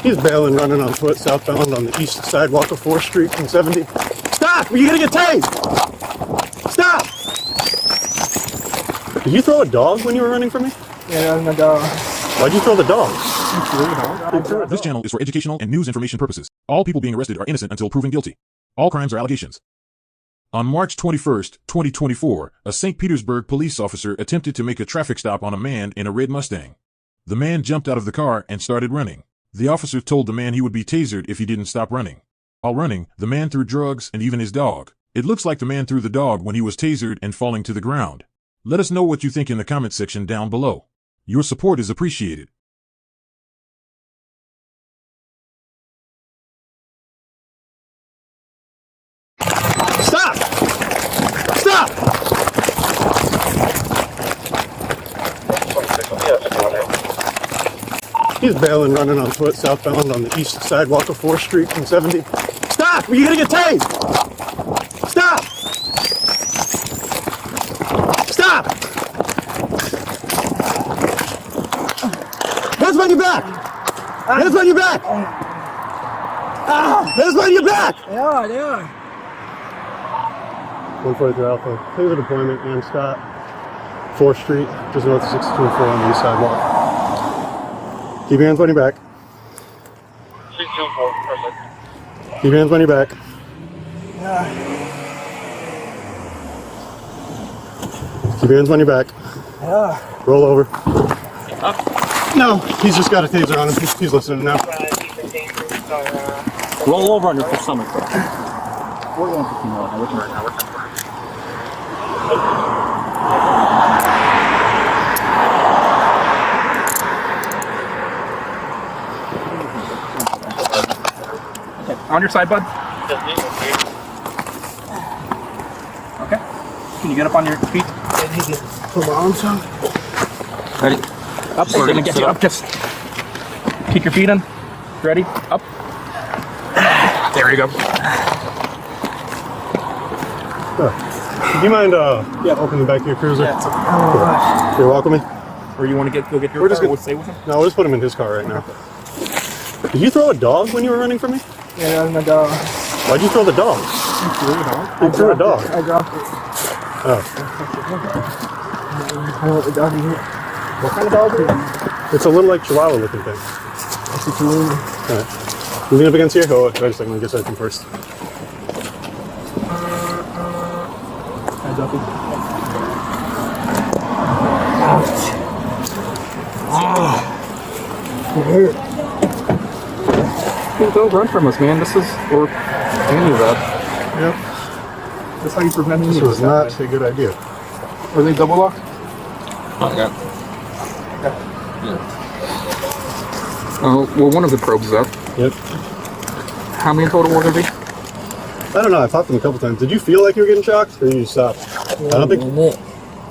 He's bailing, running on foot, southbound on the east sidewalk of 4th Street and 70. Stop! You're gonna get tased! Stop! Did you throw a dog when you were running from me? Yeah, that was my dog. Why'd you throw the dog? This channel is for educational and news information purposes. All people being arrested are innocent until proven guilty. All crimes are allegations. On March 21st, 2024, a St. Petersburg police officer attempted to make a traffic stop on a man in a red Mustang. The man jumped out of the car and started running. The officer told the man he would be tasered if he didn't stop running. While running, the man threw drugs and even his dog. It looks like the man threw the dog when he was tasered and falling to the ground. Let us know what you think in the comment section down below. Your support is appreciated. Stop! Stop! He's bailing, running on foot, southbound on the east sidewalk of 4th Street and 70. Stop! You're gonna get tased! Stop! Stop! Hands behind your back! Hands behind your back! Hands behind your back! They are. 143 Alpha, Taser deployment, and Scott, 4th Street, just north of 624 on the east sidewalk. Keep your hands on your back. 624, perfect. Keep your hands on your back. Keep your hands on your back. Roll over. No, he's just got a taser on him. He's listening now. Roll over on your stomach, bro. We're going 15 miles. We're looking right now. Okay. On your side, bud. Okay. Can you get up on your feet? Put my arms on. Ready? Up. We're gonna get you up. Just keep your feet in. Ready? Up. There you go. Do you mind opening the back of your cruiser? Yeah, it's You're welcome me? Or you want to go get your We're just car? gonna- Stay with him? No, we'll just put him in his car right now. Did you throw a dog when you were running from me? Yeah, that was my dog. Why'd you throw the dog? You threw a dog. I dropped it. Oh, I want the dog in here. what kind of dog is it? It's a little like Chihuahua looking thing. That's what you mean. Alright. Moving up against here? Oh, wait a second, let me get something first. I dropped it. It hurt. Don't run from us, man. This is or any of that. Yep. That's how you prevent any This of was not a good idea. Are they double locked? Oh, yeah. Well, one of the probes is up. Yep. How many in total were there be? I don't know, I popped him a couple times. Did you feel like you were getting shocked? Or you just stopped? I don't think. I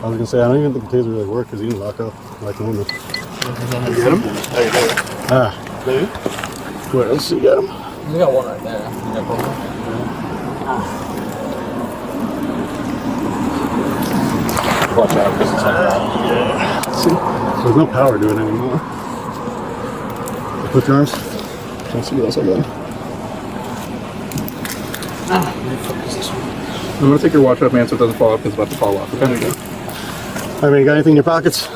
was gonna say, I don't even think the taser really worked because he didn't lock up like normal. You get him? There you go. Ah. Maybe? Where else did you get him? We got one right there. You got both. Watch out, this is Yeah. See? So there's no power to it anymore. Put your arms. Let's see what else I got. I'm gonna take your watch up, man, so it doesn't fall off. It's about to fall off. Okay. There you go. I mean, you got anything in your pockets?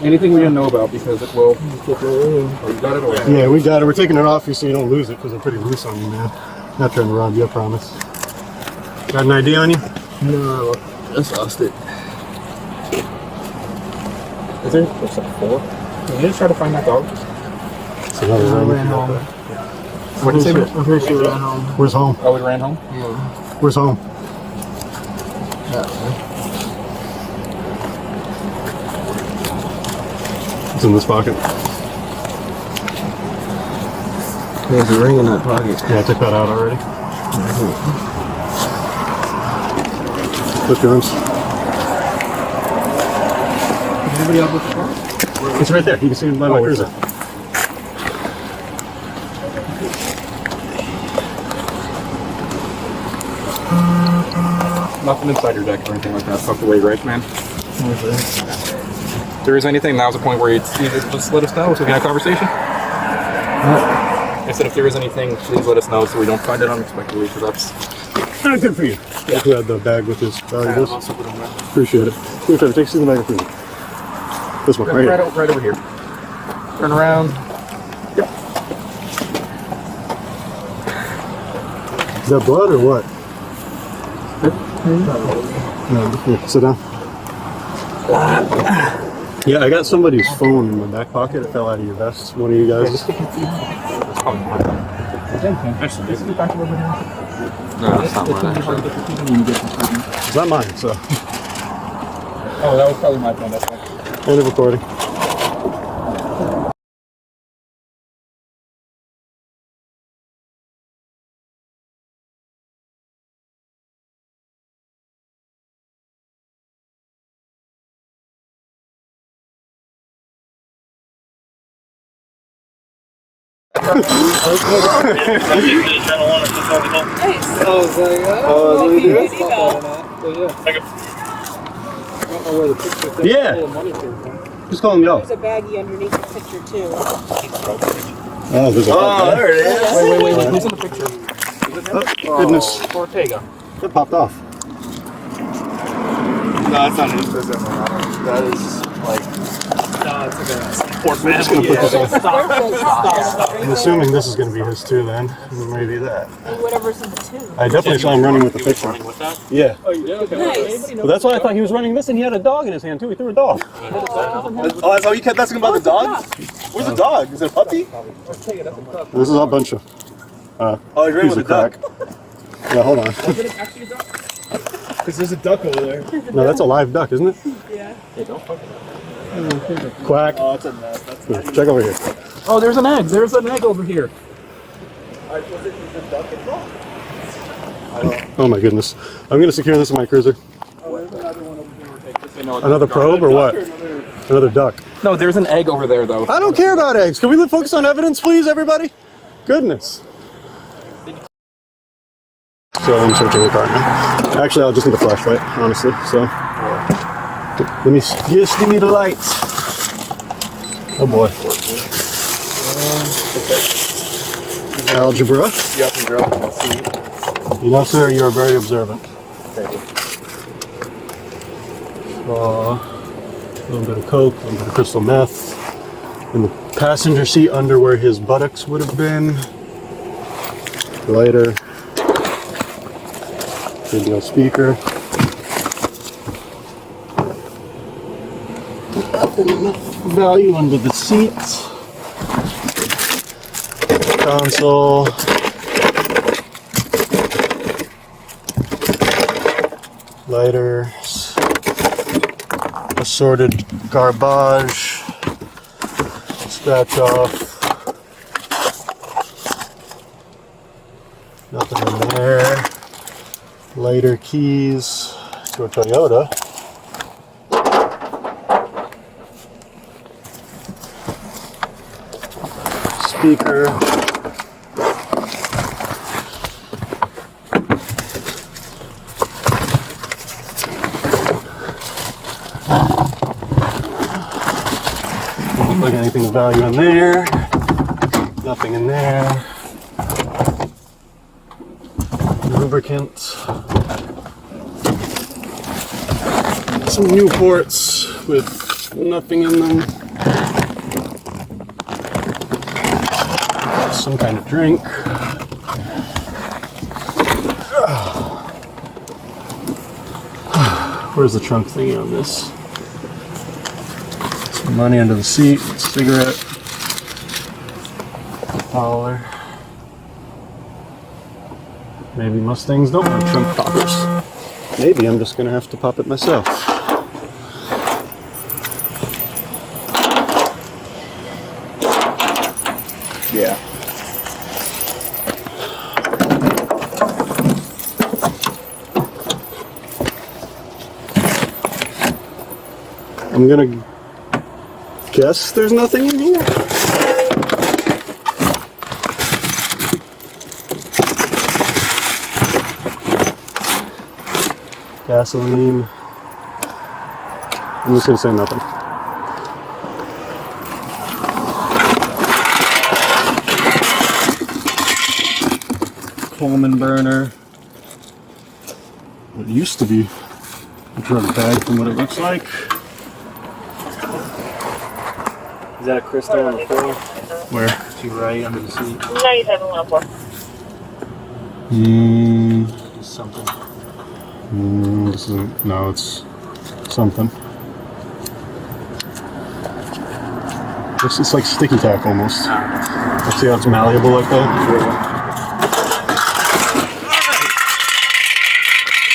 Anything we didn't know about because it will. Oh, you got it? Or Yeah, we got it. We're taking it off you so you don't lose it because I'm pretty loose on you, man. Not trying to rob you, I promise. Got an ID on you? No, I just lost it. is there? There's like 4. Can you just try to find that dog? It's another room. ran home. What did you say? I'm pretty sure we ran home. Where's home? Oh, it ran home? Where's home? It's in this pocket. There's a ring in that pocket. Yeah, I took that out already. Lift your arms. Anybody else with the car? It's right there. You can see it by my cruiser. Nothing inside your deck or anything like that. Tucked away, right, man? If there is anything, now's the point where you just let us know so we can have a conversation. I said if there is anything, please let us know so we don't find it unexpectedly, because that's... Good for you. Yeah. Who had the bag with his valuables? Appreciate it. Here, Trevor, take the bag for me. This one, right here. Right over here. Turn around. Yep. Is that blood or what? No, here, sit down. Yeah, I got somebody's phone in my back pocket. It fell out of your vest. One of you guys. No, that's not mine, actually. It's not mine, so. Oh, that was probably my phone. That's fine. End of recording. Yeah. Just call him Yo. There's a baggie underneath the picture too. Oh, there's a there it is. Wait. Who's in the picture? Oh, goodness. Ortega. That popped off. No, that's not his business. That is like... No, it's like a poor I'm just gonna put this on. Stop. I'm assuming this is going to be his too then. Maybe that. Whatever's in the tube. I definitely saw him running with the picture. Yeah. Nice. Well, that's why I thought he was running this and he had a dog in his hand too. He threw a dog. Oh, that's all you kept asking about the dog? Where's the dog? Is it a puppy? This is a bunch of Oh, he's running piece with of a duck. crack. Yeah, hold on. Because there's a duck over there. No, that's a live duck, isn't it? Yeah. Quack. Oh, it's a mess. That's Here, check over here. Oh, there's an egg. There's an egg over here. Oh my goodness. I'm going to secure this in my cruiser. Another probe or what? Another duck. No, there's an egg over there, though. I don't care about eggs. Can we focus on evidence, please, everybody? Goodness. So I'm searching the car now. Actually, I'll just need a flashlight, honestly. So let me just give me the lights. Oh boy. Algebra. You know, sir, you're very observant. A little bit of coke, a little bit of crystal meth. In the passenger seat under where his buttocks would have been. Lighter. Radio speaker. Nothing enough value under the seats. Console. Lighters. Assorted garbage. Scratch off. Nothing in there. Lighter keys to a Toyota. Speaker. Doesn't look like anything of value in there. Nothing in there. Lubricant. Some Newports with nothing in them. Some kind of drink. Where's the trunk thingy on this? Some money under the seat, cigarette, collar. Maybe Mustangs don't have trunk poppers. Maybe I'm just gonna have to pop it myself. Yeah. I'm gonna guess there's nothing in here. Gasoline. I'm just gonna say nothing. Coleman burner. What used to be a drug bag from what it looks like. Is that a crystal on the floor? Where? To right under the seat. 9714. Just something. This isn't, no, it's something. It's like sticky tack almost. Let's see how it's malleable like that.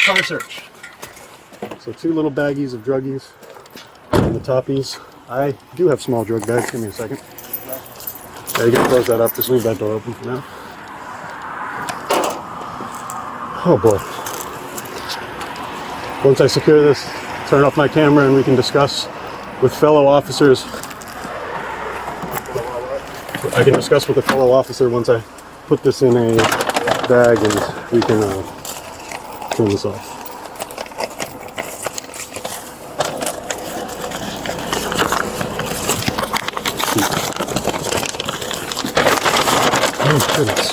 Car search. So 2 little baggies of druggies and the toppies. I do have small drug bags. Give me a second. Yeah, you can close that up. Just leave that door open for now. Oh boy. Once I secure this, turn off my camera and we can discuss with fellow officers. I can discuss with a fellow officer once I put this in a bag and we can turn this off. Oh goodness.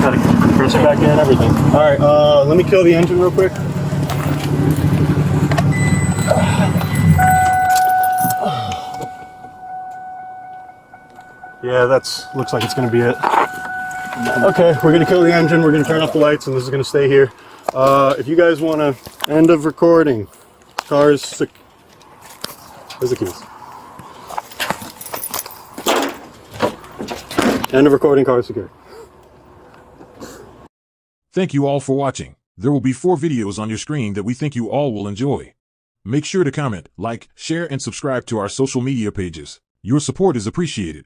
Gotta press it back in and everything. Alright, let me kill the engine real quick. Yeah, looks like it's gonna be it. Okay, we're gonna kill the engine, we're gonna turn off the lights, and this is gonna stay here. If you guys wanna end of recording, where's the keys? End of recording, car secure. Thank you all for watching. There will be 4 videos on your screen that we think you all will enjoy. Make sure to comment, like, share, and subscribe to our social media pages. Your support is appreciated.